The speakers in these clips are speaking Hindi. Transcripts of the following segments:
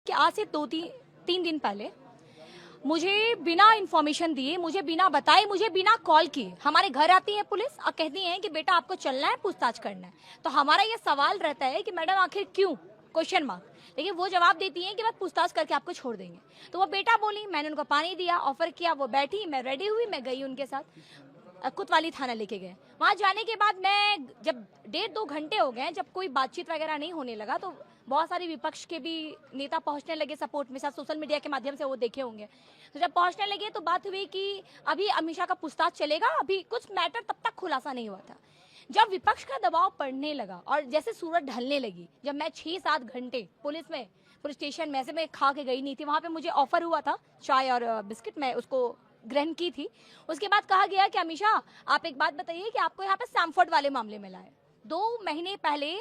कि आज से 2-3 दिन पहले मुझे बिना इन्फॉर्मेशन दिए, मुझे बिना बताए, मुझे बिना कॉल किए हमारे घर आती है पुलिस और कहती है कि बेटा आपको चलना है, पूछताछ करना है। तो हमारा ये सवाल रहता है कि मैडम आखिर क्यों, क्वेश्चन मार्क। लेकिन वो जवाब देती हैं कि बस पूछताछ करके आपको छोड़ देंगे। तो वो बेटा बोली, मैंने उनको पानी दिया, ऑफर किया, वो बैठी, मैं रेडी हुई, मैं गई उनके साथ। कोतवाली थाना लेके गए। वहां जाने के बाद मैं जब 1.5-2 घंटे हो गए, जब कोई बातचीत वगैरह नहीं होने लगा, तो बहुत सारे विपक्ष के भी नेता पहुंचने लगे सपोर्ट में, शायद सोशल मीडिया के माध्यम से वो देखे होंगे। तो जब पहुंचने लगे तो बात हुई कि अभी अमित शाह का पूछताछ चलेगा, अभी कुछ मैटर तब तक खुलासा नहीं हुआ था। जब विपक्ष का दबाव पड़ने लगा और जैसे सूरज ढलने लगी, जब मैं 6-7 घंटे पुलिस स्टेशन में, ऐसे मैं खा के गई नहीं थी, वहां पे मुझे ऑफर हुआ था चाय और बिस्किट, मैं उसको ग्रहण की थी। उसके बाद कहा गया कि अमीषा आप एक बात बताइए कि आपको यहाँ पे सैमफोर्ड वाले मामले में लाए। 2 महीने पहले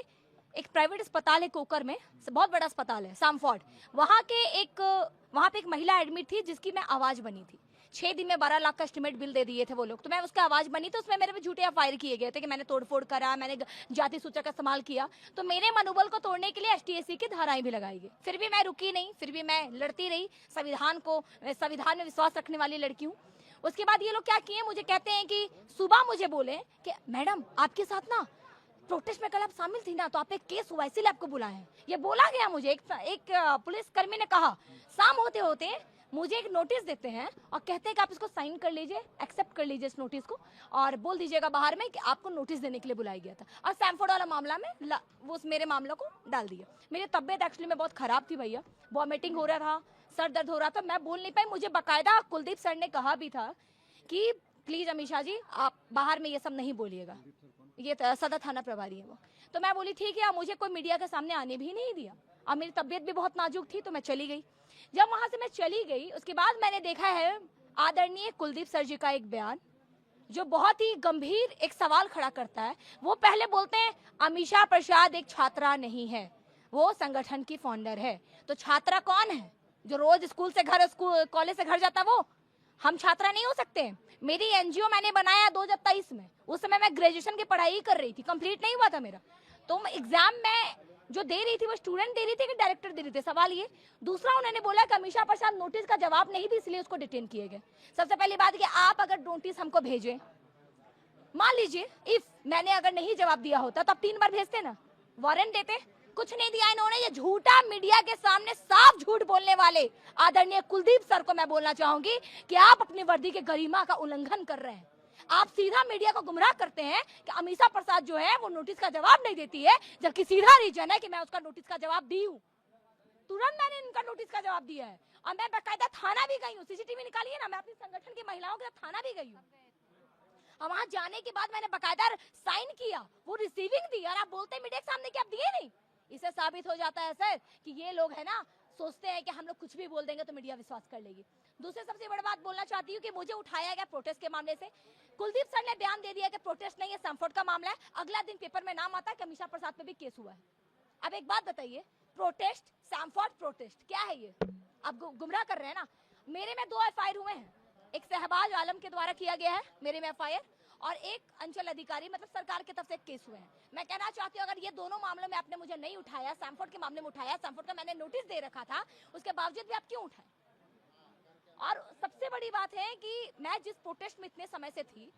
एक प्राइवेट अस्पताल है कोकर में, बहुत बड़ा अस्पताल है सैमफोर्ड, वहां पे एक महिला एडमिट थी जिसकी मैं आवाज बनी थी। 6 दिन में 12 लाख का एस्टिमेट बिल दे दिए थे वो लोग, तो मैं उसका आवाज बनी, तो उसमें मेरे पे झूठे फायर किए गए थे कि मैंने तोड़फोड़ करा, मैंने जाति सूचक का इस्तेमाल किया। तो मेरे मनोबल को तोड़ने के लिए एसटीएससी की धाराएं भी लगाई गई। फिर भी मैं रुकी नहीं, फिर भी मैं लड़ती रही। संविधान में विश्वास रखने वाली लड़की हूँ। उसके बाद ये लोग क्या किए, मुझे कहते हैं कि सुबह मुझे बोले कि मैडम आपके साथ ना प्रोटेस्ट में कल आप शामिल थी ना, तो आप एक केस हुआ इसीलिए आपको बुलाए हैं। ये बोला गया मुझे, एक पुलिस कर्मी ने कहा। शाम होते होते मुझे एक नोटिस देते हैं और कहते हैं कि आप इसको साइन कर लीजिए, एक्सेप्ट कर लीजिए इस नोटिस को, और बोल दीजिएगा बाहर में कि आपको नोटिस देने के लिए बुलाया गया था। और सैमफोर्ड वाला मामला में वो मेरे मामला को डाल दिया। मेरी तबियत एक्चुअली में बहुत खराब थी भैया, वॉमिटिंग हो रहा था, सर दर्द हो रहा था, मैं बोल नहीं पाई। मुझे बाकायदा कुलदीप सर ने कहा भी था कि प्लीज अमीषा जी आप बाहर में ये सब नहीं बोलिएगा, ये सदर थाना प्रभारी है वो। तो मैं बोली ठीक है, मुझे कोई मीडिया के सामने आने भी नहीं दिया, और मेरी तबीयत भी बहुत नाजुक थी, तो मैं चली गई। जब वहां से मैं चली गई, उसके बाद मैंने देखा है आदरणीय कुलदीप सर जी का एक बयान जो बहुत ही गंभीर एक सवाल खड़ा करता है। वो पहले बोलते हैं अमीषा प्रसाद एक छात्रा नहीं है, वो संगठन की फाउंडर है। तो छात्रा कौन है? जो रोज स्कूल कॉलेज से घर जाता, वो हम छात्रा नहीं हो सकते? मेरी एनजीओ मैंने बनाया 2023 में, उस समय मैं ग्रेजुएशन की पढ़ाई कर रही थी, कंप्लीट नहीं हुआ था मेरा। तो एग्जाम में जो दे रही थी वो स्टूडेंट दे रही थी कि डायरेक्टर दे रही थी, सवाल ये। दूसरा, उन्होंने बोला कि अमीषा प्रसाद नोटिस का जवाब नहीं दी इसलिए उसको डिटेन किए गए। सबसे पहली बात कि आप अगर नोटिस हमको भेजे, मान लीजिए इफ मैंने अगर नहीं जवाब दिया होता तो आप 3 बार भेजते ना, वारंट देते, कुछ नहीं दिया इन्होंने। ये झूठा, मीडिया के सामने साफ झूठ बोलने वाले आदरणीय कुलदीप सर को मैं बोलना चाहूंगी कि आप अपनी वर्दी के गरिमा का उल्लंघन कर रहे हैं। आप सीधा मीडिया को गुमराह करते हैं कि अमीषा प्रसाद जो है वो नोटिस का जवाब नहीं देती है, जबकि सीधा रीजन है कि मैं उसका नोटिस का जवाब दी हूँ। तुरंत मैंने इनका नोटिस का जवाब दिया है, और मैं बाकायदा थाना भी गई हूँ। सीसीटीवी निकालिए ना, मैं अपनी संगठन की महिलाओं के साथ थाना भी गई हूँ। और वहां जाने के बाद मैंने बाकायदा साइन किया, वो रिसीविंग दी, और आप बोलते हैं मीडिया के सामने कि आप दिए नहीं। इससे साबित हो जाता है सर कि ये लोग है ना, सोचते हैं कि हम लोग कुछ भी बोल देंगे तो मीडिया विश्वास कर लेगी। दूसरी सबसे बड़ी बात बोलना चाहती हूँ कि मुझे उठाया गया प्रोटेस्ट के मामले से। कुलदीप सर ने बयान दे दिया कि प्रोटेस्ट नहीं है, सैमफोर्ड का मामला है। अगला दिन पेपर में नाम आता है कि अमीषा प्रसाद पे भी केस हुआ है। अब एक बात बताइए, प्रोटेस्ट, सैमफोर्ड प्रोटेस्ट, क्या है ये? आप गुमराह कर रहे हैं ना। मेरे में 2 एफआईआर हुए हैं, एक शहबाज आलम के द्वारा किया गया है मेरे में एफआईआर, और एक अंचल अधिकारी मतलब सरकार की तरफ से केस हुए हैं। मैं कहना चाहती हूँ अगर ये दोनों मामलों में आपने मुझे नहीं उठाया, सैमफोर्ड के मामले में उठाया, सैमफोर्ड का मैंने नोटिस दे रखा था, उसके बावजूद भी आप क्यों उठाए? और सबसे बड़ी बात है कि मैं जिस प्रोटेस्ट में इतने समय से थी,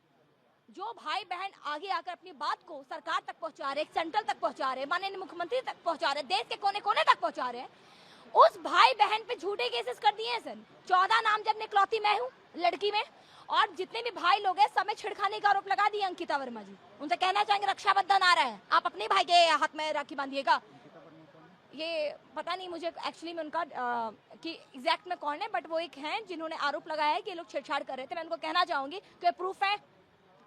जो भाई बहन आगे आकर अपनी बात को सरकार तक पहुंचा रहे, सेंट्रल तक पहुंचा रहे, माननीय मुख्यमंत्री तक पहुंचा रहे, देश के कोने कोने तक पहुंचा रहे, उस भाई बहन पे झूठे केसेस कर दिए हैं सर। 14 नामजद इकलौती मैं हूँ लड़की में, और जितने भी भाई लोग हैं सब में छेड़खानी का आरोप लगा दिया अंकिता वर्मा जी। उनसे कहना चाहेंगे रक्षाबंधन आ रहा है, आप अपने भाई के हाथ में राखी बांधिएगा। ये पता नहीं मुझे एक्चुअली में उनका कि एग्जैक्ट में कौन है, बट वो एक हैं जिन्होंने आरोप लगाया है कि ये लोग छेड़छाड़ कर रहे थे। मैं उनको कहना चाहूंगी कि प्रूफ है,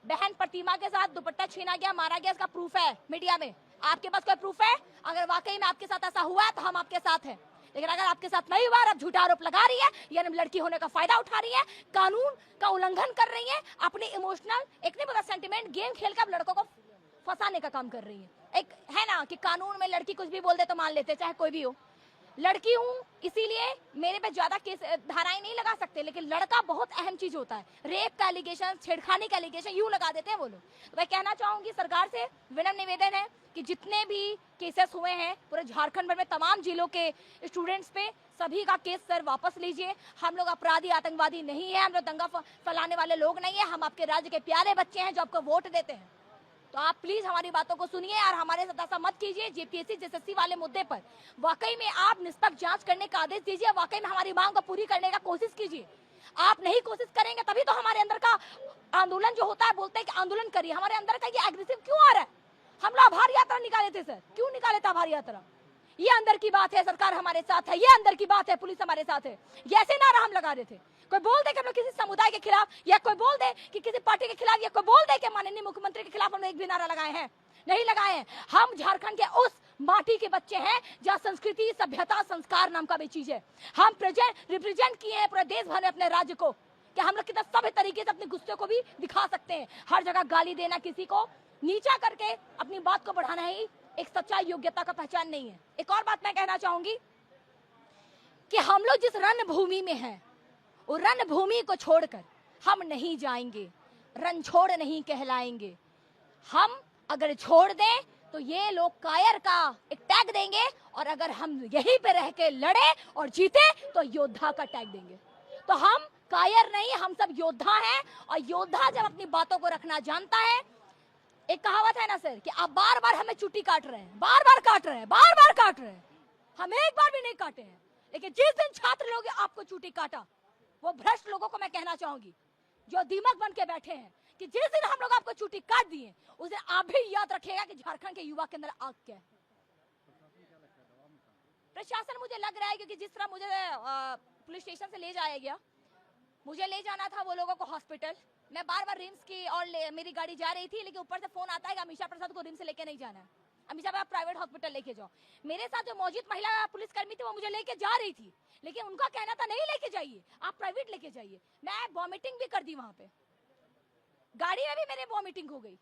बहन प्रतिमा के साथ दुपट्टा छीना गया, मारा गया, इसका प्रूफ है मीडिया में। आपके पास कोई प्रूफ है? अगर वाकई में आपके साथ ऐसा हुआ है तो हम आपके साथ हैं, लेकिन अगर आपके साथ नहीं हुआ, आप झूठा आरोप लगा रही है, यानी लड़की होने का फायदा उठा रही है, कानून का उल्लंघन कर रही है, अपनी इमोशनल एक नहीं पता सेंटिमेंट गेम खेल कर लड़कों को फंसाने का काम कर रही है। एक है ना कि कानून में लड़की कुछ भी बोल दे तो मान लेते, चाहे कोई भी हो, लड़की हूँ इसीलिए मेरे पे ज्यादा केस धाराएं नहीं लगा सकते, लेकिन लड़का बहुत अहम चीज होता है। रेप का एलिगेशन, छेड़खानी का एलिगेशन यूं लगा देते हैं वो लोग। तो मैं कहना चाहूंगी सरकार से विनम्र निवेदन है कि जितने भी केसेस हुए हैं पूरे झारखंड भर में तमाम जिलों के स्टूडेंट्स पे, सभी का केस सर वापस लीजिए। हम लोग अपराधी आतंकवादी नहीं है, हम लोग दंगा फैलाने वाले लोग नहीं है, हम आपके राज्य के प्यारे बच्चे हैं जो आपको वोट देते हैं। तो आप प्लीज हमारी बातों को सुनिए और हमारे साथ ऐसा मत कीजिए। जेपीएससी जेएसएससी वाले मुद्दे पर वाकई में आप निष्पक्ष जांच करने का आदेश दीजिए, वाकई में हमारी मांग को पूरी करने का कोशिश कीजिए। आप नहीं कोशिश करेंगे तभी तो हमारे अंदर का आंदोलन जो होता है, बोलते हैं कि आंदोलन करिए, हमारे अंदर का ये एग्रेसिव क्यों आ रहा है? हम लोग आभार यात्रा निकाले थे सर, क्यों निकाले थे आभार यात्रा? ये अंदर की बात है, सरकार हमारे साथ है, ये अंदर की बात है, पुलिस हमारे साथ है। ऐसे नारा हम लगा रहे थे। कोई बोल दे कि हम लोग किसी समुदाय के खिलाफ, या कोई बोल दे कि किसी पार्टी के खिलाफ, या कोई बोल दे कि माननीय मुख्यमंत्री के खिलाफ हम एक भी नारा लगाए हैं? नहीं लगाए हैं। हम झारखंड के उस माटी के बच्चे हैं जहाँ संस्कृति, सभ्यता, संस्कार नाम का भी चीज है। हम रिप्रेजेंट किए हैं पूरे देश भर में अपने राज्य को, कि हम लोग कितना सभ्य तरीके से अपने गुस्से को भी दिखा सकते हैं। हर जगह गाली देना, किसी को नीचा करके अपनी बात को बढ़ाना ही एक सच्चाई योग्यता का पहचान नहीं है। एक और बात मैं कहना चाहूंगी कि हम लोग जिस रणभूमि में हैं, वो रणभूमि को छोड़कर हम नहीं जाएंगे, रण छोड़ नहीं कहलाएंगे। हम अगर छोड़ दें तो ये लोग कायर का एक टैग देंगे, और अगर हम यहीं पे रह के लड़े और जीते तो योद्धा का टैग देंगे। तो हम कायर नहीं, हम सब योद्धा हैं, और योद्धा जब अपनी बातों को रखना जानता है। एक कहावत है ना सर कि आप बार बार हमें चुट्टी काट रहे हैं, बार बार काट रहे हैं, बार बार काट रहे हैं। हम एक बार भी नहीं काटे हैं, लेकिन जिस दिन छात्र लोग आपको चुट्टी काटा, वो भ्रष्ट लोगों को मैं कहना चाहूंगी जो दीमक बन के बैठे हैं, कि जिस दिन हम लोग आपको चुट्टी काट दिए, उस दिन आप भी याद रखिएगा कि झारखंड के युवा के अंदर आग क्या है। प्रशासन मुझे लग रहा है, क्योंकि जिस तरह मुझे पुलिस स्टेशन से ले जाया गया, मुझे ले जाना था वो लोगों को हॉस्पिटल। मैं बार बार रिम्स की और मेरी गाड़ी जा रही थी, लेकिन ऊपर से फोन आता है कि अमीषा प्रसाद को रिम्स से लेके नहीं जाना है, अमीषा आप प्राइवेट हॉस्पिटल लेके जाओ। मेरे साथ जो मौजूद महिला पुलिसकर्मी थी वो मुझे लेके जा रही थी, लेकिन उनका कहना था नहीं लेके जाइए, आप प्राइवेट लेके जाइए। मैं वॉमिटिंग भी कर दी वहां पे, गाड़ी में भी मेरे वॉमिटिंग हो गई।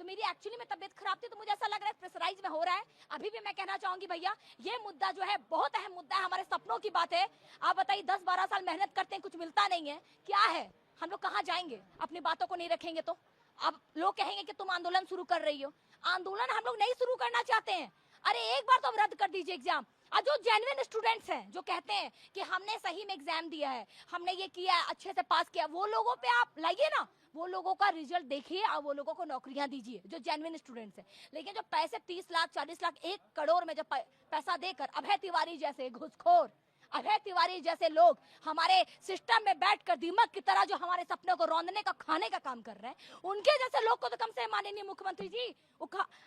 तो मेरी एक्चुअली में तबियत खराब थी, तो मुझे ऐसा लग रहा है प्रेशराइज में हो रहा है। अभी भी मैं कहना चाहूंगी भैया, ये मुद्दा जो है बहुत अहम मुद्दा है, हमारे सपनों की बात है। आप बताइए 10-12 साल मेहनत करते हैं, कुछ मिलता नहीं है, क्या है? हम लोग कहाँ जाएंगे? अपनी बातों को नहीं रखेंगे तो अब लोग कहेंगे कि तुम आंदोलन शुरू कर रही हो। आंदोलन हम लोग नहीं शुरू करना चाहते हैं। अरे एक बार तो रद्द कर दीजिए एग्जाम। और जो जेन्युइन स्टूडेंट्स हैं, जो कहते हैं कि हमने सही में एग्जाम दिया है, हमने ये किया है, अच्छे से पास किया, वो लोगों पे आप लाइए ना, वो लोगों का रिजल्ट देखिए और वो लोगों को नौकरियां दीजिए जो जेन्युइन स्टूडेंट्स हैं। लेकिन जो पैसे 30 लाख 40 लाख 1 करोड़ में जो पैसा देकर अभय तिवारी जैसे घुसखोर, अभय तिवारी जैसे लोग हमारे सिस्टम में बैठकर दीमक की तरह जो हमारे सपनों को रौंदने का, खाने का काम कर रहे हैं, उनके जैसे लोग को तो कम से कम माननीय मुख्यमंत्री जी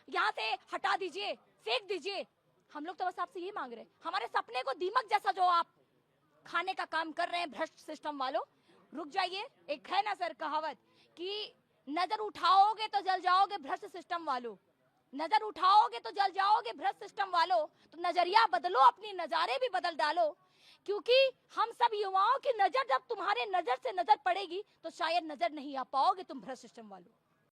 यहाँ से हटा दीजिए, फेंक दीजिए। हम लोग तो बस आपसे ये मांग रहे हैं, हमारे सपने को दीमक जैसा जो आप खाने का काम कर रहे हैं भ्रष्ट सिस्टम वालों, रुक जाइए। एक है ना सर कहावत कि नजर उठाओगे तो जल जाओगे भ्रष्ट सिस्टम वालों, नजर उठाओगे तो जल जाओगे भ्रष्ट सिस्टम वालों। तो नजरिया बदलो, अपनी नजारे भी बदल डालो, क्योंकि हम सब युवाओं की नजर जब तुम्हारे नजर से नजर पड़ेगी तो शायद नजर नहीं आ पाओगे तुम भ्रष्ट सिस्टम वालों।